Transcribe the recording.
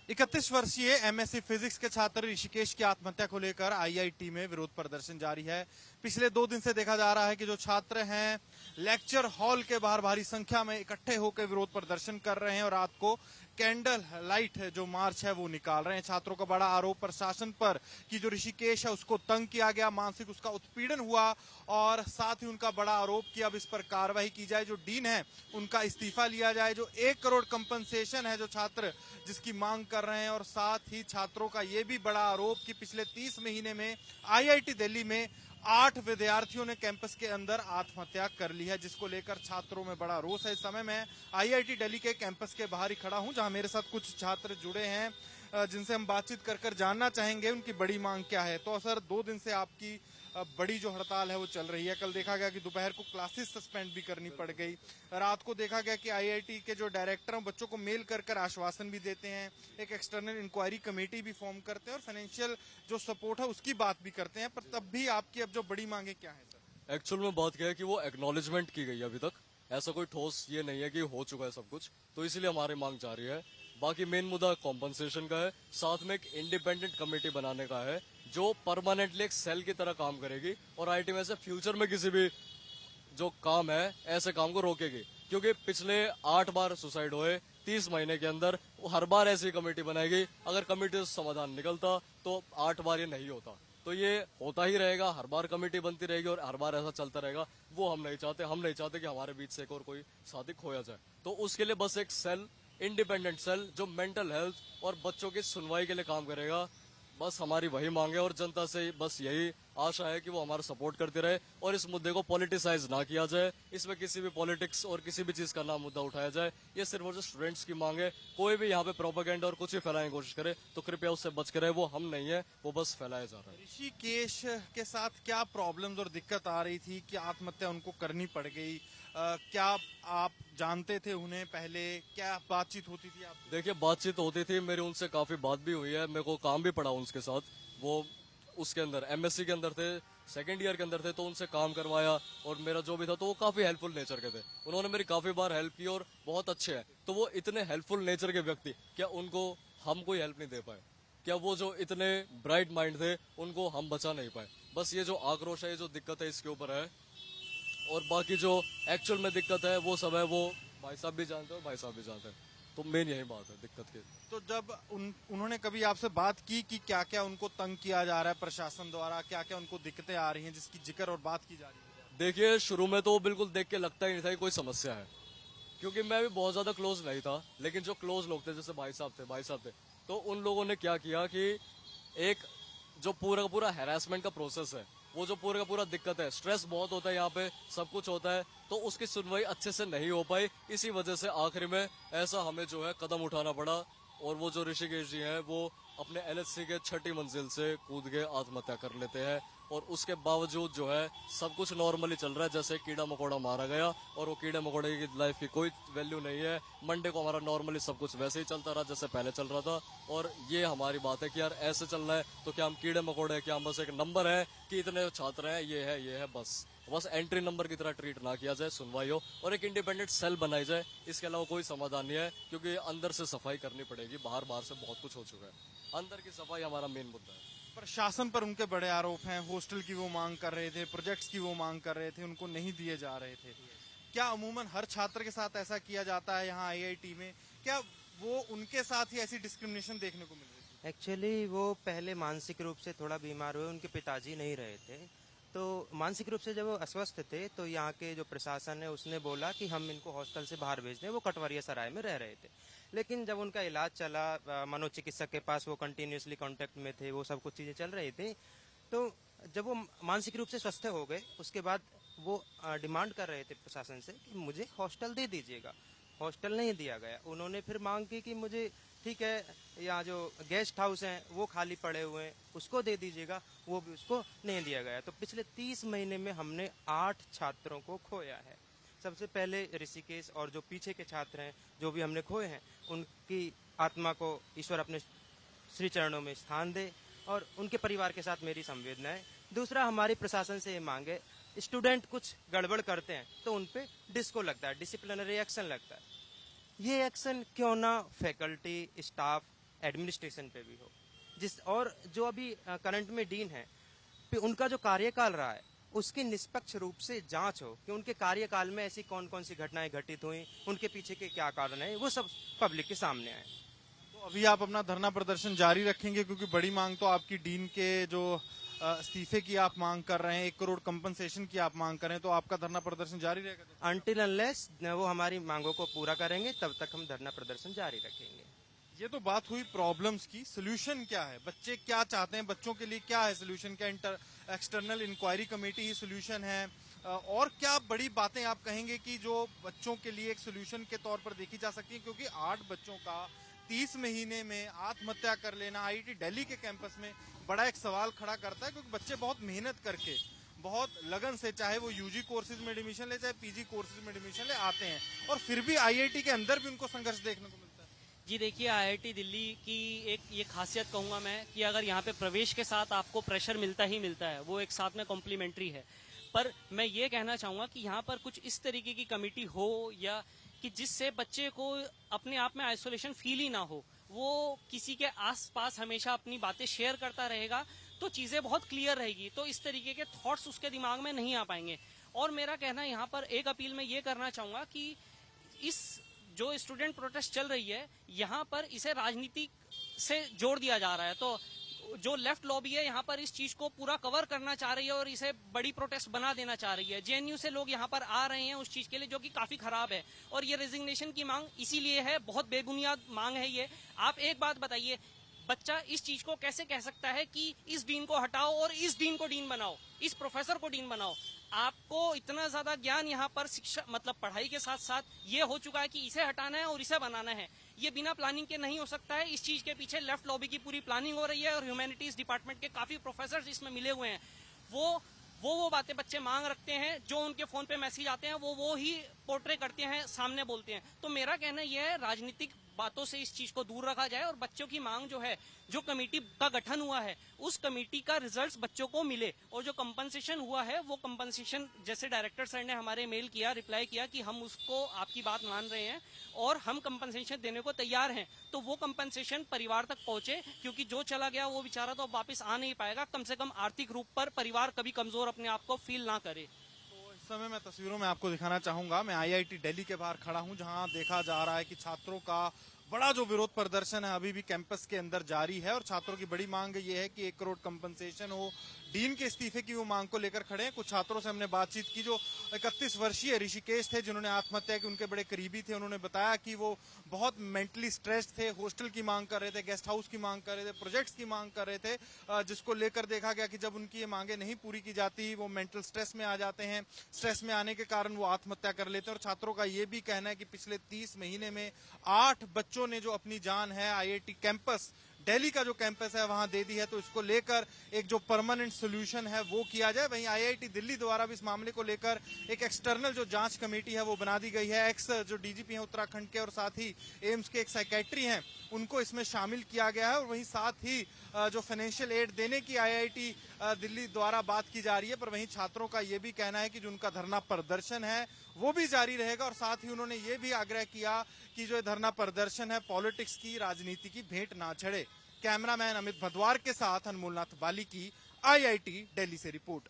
31 वर्षीय MSc physics के छात्र ऋषिकेश की आत्महत्या को लेकर आईआईटी में विरोध प्रदर्शन जारी है। पिछले 2 दिन से देखा जा रहा है कि जो छात्र हैं लेक्चर हॉल के बाहर भारी संख्या में इकट्ठे होकर विरोध प्रदर्शन कर रहे हैं और रात को कैंडल लाइट जो मार्च है वो निकाल रहे हैं। छात्रों का बड़ा आरोप प्रशासन पर कि जो ऋषिकेश है उसको तंग किया गया, मानसिक उसका उत्पीड़न हुआ और साथ ही उनका बड़ा आरोप कि अब इस पर कार्रवाई की जाए, जो डीन है उनका इस्तीफा लिया जाए, जो 1 करोड़ कंपनसेशन है जो छात्र जिसकी मांग कर रहे हैं। और साथ ही छात्रों का ये भी बड़ा आरोप कि पिछले 30 महीने में आईआईटी दिल्ली में 8 विद्यार्थियों ने कैंपस के अंदर आत्महत्या कर ली है, जिसको लेकर छात्रों में बड़ा रोष है। इस समय मैं आईआईटी दिल्ली के कैंपस के बाहर ही खड़ा हूं, जहां मेरे साथ कुछ छात्र जुड़े हैं जिनसे हम बातचीत कर जानना चाहेंगे उनकी बड़ी मांग क्या है। तो सर, 2 दिन से आपकी बड़ी जो हड़ताल है वो चल रही है। कल देखा गया कि दोपहर को क्लासेस सस्पेंड भी करनी पड़ गई। रात को देखा गया कि आईआईटी के जो डायरेक्टर हैं बच्चों को मेल कर आश्वासन भी देते हैं, एक एक्सटर्नल इंक्वायरी कमेटी भी फॉर्म करते हैं और फाइनेंशियल जो सपोर्ट है उसकी बात भी करते हैं, पर तब भी आपकी अब जो बड़ी मांगे क्या है सर? एक्चुअल में बात क्या है कि वो एक्नॉलेजमेंट की गई है, अभी तक ऐसा कोई ठोस ये नहीं है कि हो चुका है सब कुछ, तो इसीलिए हमारी मांग जारी है। बाकी मेन मुद्दा कॉम्पनसेशन का है, साथ में एक इंडिपेंडेंट कमेटी बनाने का है जो परमानेंटली एक सेल की तरह काम करेगी और आईटी में से फ्यूचर में किसी भी जो काम है ऐसे काम को रोकेगी। क्योंकि पिछले 8 बार सुसाइड हुए 30 महीने के अंदर, वो हर बार ऐसी कमेटी बनाएगी। अगर कमेटी से समाधान निकलता तो 8 बार ये नहीं होता, तो ये होता ही रहेगा, हर बार कमेटी बनती रहेगी और हर बार ऐसा चलता रहेगा। वो हम नहीं चाहते। हम नहीं चाहते कि हमारे बीच से एक और कोई साथी खोया जाए। तो उसके लिए बस एक सेल, इंडिपेंडेंट सेल जो मेंटल हेल्थ और बच्चों की सुनवाई के लिए काम करेगा, बस हमारी वही मांग है। और जनता से बस यही आशा है कि वो हमारा सपोर्ट करते रहे और इस मुद्दे को पॉलिटिसाइज ना किया जाए, इसमें किसी भी पॉलिटिक्स और किसी भी चीज का ना मुद्दा उठाया जाए। ये सिर्फ और सिर्फ स्टूडेंट्स की मांग है। कोई भी यहाँ पे प्रोपेगेंडा और कुछ भी फैलाने की कोशिश करे तो कृपया उससे बच के रहे। वो हम नहीं है, वो बस फैलाया जा रहा है। ऋषिकेश के साथ क्या प्रॉब्लम्स और दिक्कत आ रही थी कि आत्महत्या उनको करनी पड़ गई? क्या आप जानते थे उन्हें पहले? क्या बातचीत होती थी आप? देखिए, बातचीत होती थी, मेरी उनसे काफी बात भी हुई है, मेरे को काम भी पड़ा उनके साथ। वो उसके अंदर एमएससी के अंदर थे, सेकंड ईयर के अंदर थे, तो उनसे काम करवाया और मेरा जो भी था तो वो काफी हेल्पफुल नेचर के थे। उन्होंने मेरी काफी बार हेल्प की और बहुत अच्छे हैं। तो वो इतने हेल्पफुल नेचर के व्यक्ति, क्या उनको हम कोई हेल्प नहीं दे पाए? क्या वो जो इतने ब्राइट माइंड थे उनको हम बचा नहीं पाए? बस ये जो आक्रोश है, ये जो दिक्कत है इसके ऊपर है। और बाकी जो एक्चुअल में दिक्कत है वो सब है, वो भाई साहब भी जानते हो, भाई साहब भी जानते हैं। तो मेन यही बात है दिक्कत की। तो जब उन्होंने कभी आपसे बात की कि क्या क्या उनको तंग किया जा रहा है प्रशासन द्वारा, क्या क्या उनको दिक्कतें आ रही हैं जिसकी जिक्र और बात की जा रही है? देखिए, शुरू में तो बिल्कुल देख के लगता ही नहीं था कि कोई समस्या है, क्योंकि मैं भी बहुत ज्यादा क्लोज नहीं था। लेकिन जो क्लोज लोग थे, जैसे भाई साहब थे, तो उन लोगों ने क्या किया कि एक जो पूरा का पूरा हैरेसमेंट का प्रोसेस है, वो जो पूरा का पूरा दिक्कत है, स्ट्रेस बहुत होता है यहाँ पे, सब कुछ होता है, तो उसकी सुनवाई अच्छे से नहीं हो पाई। इसी वजह से आखिर में ऐसा हमें जो है कदम उठाना पड़ा। और वो जो ऋषिकेश जी हैं वो अपने एलएचसी के 6ठी मंजिल से कूद के आत्महत्या कर लेते हैं। और उसके बावजूद जो है सब कुछ नॉर्मली चल रहा है, जैसे कीड़ा मकोड़ा मारा गया, और वो कीड़े मकोड़े की लाइफ की कोई वैल्यू नहीं है। मंडे को हमारा नॉर्मली सब कुछ वैसे ही चलता रहा जैसे पहले चल रहा था। और ये हमारी बात है कि यार ऐसे चल रहा है तो क्या हम कीड़े मकोड़े हैं? क्या हम बस एक नंबर है कि इतने छात्र हैं, ये है बस एंट्री नंबर की तरह ट्रीट ना किया जाए, सुनवाई हो और एक इंडिपेंडेंट सेल बनाई जाए। इसके अलावा कोई समाधान नहीं है, क्योंकि अंदर से सफाई करनी पड़ेगी। बाहर से बहुत कुछ हो चुका है, अंदर की सफाई हमारा मेन मुद्दा है। प्रशासन पर उनके बड़े आरोप हैं, हॉस्टल की वो मांग कर रहे थे, प्रोजेक्ट्स की वो मांग कर रहे थे, उनको नहीं दिए जा रहे थे। क्या अमूमन हर छात्र के साथ ऐसा किया जाता है यहाँ आईआईटी में? क्या वो उनके साथ ही ऐसी डिस्क्रिमिनेशन देखने को मिल रही है? एक्चुअली वो पहले मानसिक रूप से थोड़ा बीमार हुए, उनके पिताजी नहीं रहे थे, तो मानसिक रूप से जब वो अस्वस्थ थे तो यहाँ के जो प्रशासन है उसने बोला कि हम इनको हॉस्टल से बाहर भेज दें। वो कटवरिया सराय में रह रहे थे, लेकिन जब उनका इलाज चला, मनोचिकित्सक के पास वो कंटिन्यूसली कांटेक्ट में थे, वो सब कुछ चीज़ें चल रही थी, तो जब वो मानसिक रूप से स्वस्थ हो गए उसके बाद वो डिमांड कर रहे थे प्रशासन से कि मुझे हॉस्टल दे दीजिएगा। हॉस्टल नहीं दिया गया। उन्होंने फिर मांग की कि मुझे ठीक है, यहाँ जो गेस्ट हाउस हैं वो खाली पड़े हुए हैं, उसको दे दीजिएगा। वो भी उसको नहीं दिया गया। तो पिछले 30 महीने में हमने 8 छात्रों को खोया है। सबसे पहले ऋषिकेश और जो पीछे के छात्र हैं जो भी हमने खोए हैं, उनकी आत्मा को ईश्वर अपने श्री चरणों में स्थान दे और उनके परिवार के साथ मेरी संवेदनाएं। दूसरा, हमारी प्रशासन से ये मांगे, स्टूडेंट कुछ गड़बड़ करते हैं तो उन पे डिस्को लगता है, डिसिप्लिनरी एक्शन लगता है। ये एक्शन क्यों ना फैकल्टी, स्टाफ एडमिनिस्ट्रेशन पे भी हो। और जो अभी करंट में डीन है, उनका जो कार्यकाल रहा है उसकी निष्पक्ष रूप से जांच हो कि उनके कार्यकाल में ऐसी कौन कौन सी घटनाएं घटित हुई, उनके पीछे के क्या कारण है, वो सब पब्लिक के सामने आए। तो अभी आप अपना धरना प्रदर्शन जारी रखेंगे, क्योंकि बड़ी मांग तो आपकी डीन के जो इस्तीफे की आप मांग कर रहे हैं, 1 करोड़ कंपनसेशन की आप मांग कर रहे हैं, तो आपका धरना प्रदर्शन जारी रहेगा? अनटिल अनलेस वो हमारी मांगों को पूरा करेंगे तब तक हम धरना प्रदर्शन जारी रखेंगे। ये तो बात हुई प्रॉब्लम्स की। सोल्यूशन क्या है? बच्चे क्या चाहते हैं? बच्चों के लिए क्या है सोल्यूशन? क्या एक्सटर्नल इंक्वायरी कमेटी ही सोल्यूशन है? और क्या बड़ी बातें आप कहेंगे कि जो बच्चों के लिए एक सोल्यूशन के तौर पर देखी जा सकती है? क्योंकि 8 बच्चों का 30 महीने में आत्महत्या कर लेना आईआईटी दिल्ली के कैंपस में बड़ा एक सवाल खड़ा करता है, क्योंकि बच्चे बहुत मेहनत करके, बहुत लगन से, चाहे वो यूजी कोर्सेज में एडमिशन ले, चाहे पीजी कोर्सेज में एडमिशन ले आते हैं, और फिर भी आईआईटी के अंदर भी उनको संघर्ष देखने को मिलता है। जी देखिए, आईआईटी दिल्ली की एक ये खासियत कहूँगा मैं कि अगर यहाँ पे प्रवेश के साथ आपको प्रेशर मिलता ही मिलता है, वो एक साथ में कॉम्प्लीमेंट्री है। पर मैं ये कहना चाहूँगा कि यहाँ पर कुछ इस तरीके की कमेटी हो या कि जिससे बच्चे को अपने आप में आइसोलेशन फील ही ना हो, वो किसी के आसपास हमेशा अपनी बातें शेयर करता रहेगा, तो चीज़ें बहुत क्लियर रहेगी, तो इस तरीके के थॉट्स उसके दिमाग में नहीं आ पाएंगे। और मेरा कहना यहाँ पर एक अपील मैं ये करना चाहूँगा कि इस जो स्टूडेंट प्रोटेस्ट चल रही है, यहाँ पर इसे राजनीति से जोड़ दिया जा रहा है। तो जो लेफ्ट लॉबी है यहाँ पर इस चीज को पूरा कवर करना चाह रही है और इसे बड़ी प्रोटेस्ट बना देना चाह रही है। जेएनयू से लोग यहाँ पर आ रहे हैं उस चीज के लिए, जो कि काफी खराब है। और ये रेजिग्नेशन की मांग इसीलिए है, बहुत बेबुनियाद मांग है ये। आप एक बात बताइए, बच्चा इस चीज को कैसे कह सकता है कि इस डीन को हटाओ और इस डीन को डीन बनाओ, इस प्रोफेसर को डीन बनाओ? आपको इतना ज्यादा ज्ञान यहाँ पर शिक्षा मतलब पढ़ाई के साथ साथ ये हो चुका है कि इसे हटाना है और इसे बनाना है। ये बिना प्लानिंग के नहीं हो सकता है। इस चीज के पीछे लेफ्ट लॉबी की पूरी प्लानिंग हो रही है और ह्यूमैनिटीज डिपार्टमेंट के काफी प्रोफेसर इसमें मिले हुए हैं। वो बातें बच्चे मांग रखते हैं, जो उनके फोन पे मैसेज आते हैं वो ही पोर्ट्रे करते हैं, सामने बोलते हैं। तो मेरा कहना यह है, राजनीतिक बातों से इस चीज को दूर रखा जाए और बच्चों की मांग जो है, जो कमेटी का गठन हुआ है, उस कमेटी का रिजल्ट्स बच्चों को मिले। और जो कंपनसेशन हुआ है, वो कंपनसेशन जैसे डायरेक्टर सर ने हमारे मेल किया, रिप्लाई किया कि हम उसको आपकी बात मान रहे हैं और हम कंपनसेशन देने को तैयार हैं, तो वो कंपनसेशन परिवार तक पहुंचे, क्योंकि जो चला गया वो बेचारा तो वापस आ नहीं पाएगा। कम से कम आर्थिक रूप पर परिवार कभी कमजोर अपने आप को फील ना करे। इस समय मैं तस्वीरों में आपको दिखाना चाहूंगा, मैं आईआईटी दिल्ली के बाहर खड़ा हूं, जहां देखा जा रहा है कि छात्रों का बड़ा जो विरोध प्रदर्शन है अभी भी कैंपस के अंदर जारी है। और छात्रों की बड़ी मांग ये है कि 1 करोड़ कंपनसेशन हो, डीन के इस्तीफे की वो मांग को लेकर खड़े हैं। कुछ छात्रों से हमने बातचीत की, जो 31 वर्षीय ऋषिकेश थे, जिन्होंने आत्महत्या की, उनके बड़े करीबी थे। उन्होंने बताया कि वो बहुत मेंटली स्ट्रेस्ड थे, हॉस्टल की मांग कर रहे थे, गेस्ट हाउस की मांग कर रहे थे, प्रोजेक्ट्स की मांग कर रहे थे, जिसको लेकर देखा गया कि जब उनकी ये मांगे नहीं पूरी की जाती, वो मेंटल स्ट्रेस में आ जाते हैं। स्ट्रेस में आने के कारण वो आत्महत्या कर लेते हैं। और छात्रों का ये भी कहना है कि पिछले 30 महीने में 8 बच्चों ने जो अपनी जान है आईआईटी कैंपस दिल्ली का जो कैंपस है वहां दे दी है। तो इसको लेकर एक जो परमानेंट सोल्यूशन है वो किया जाए। वहीं आईआईटी दिल्ली द्वारा भी इस मामले को लेकर एक एक्सटर्नल जो जांच कमेटी है वो बना दी गई है। एक्स जो डीजीपी हैं उत्तराखंड के और साथ ही एम्स के एक साइकेट्री हैं, उनको इसमें शामिल किया गया है। और वहीं साथ ही जो फाइनेंशियल एड देने की आईआईटी दिल्ली द्वारा बात की जा रही है। पर वहीं छात्रों का ये भी कहना है कि जो उनका धरना प्रदर्शन है वो भी जारी रहेगा। और साथ ही उन्होंने ये भी आग्रह किया कि जो धरना प्रदर्शन है पॉलिटिक्स की, राजनीति की भेंट ना चढ़े। कैमरामैन अमित भदवार के साथ अनमोलनाथ बाली की आईआईटी दिल्ली से रिपोर्ट।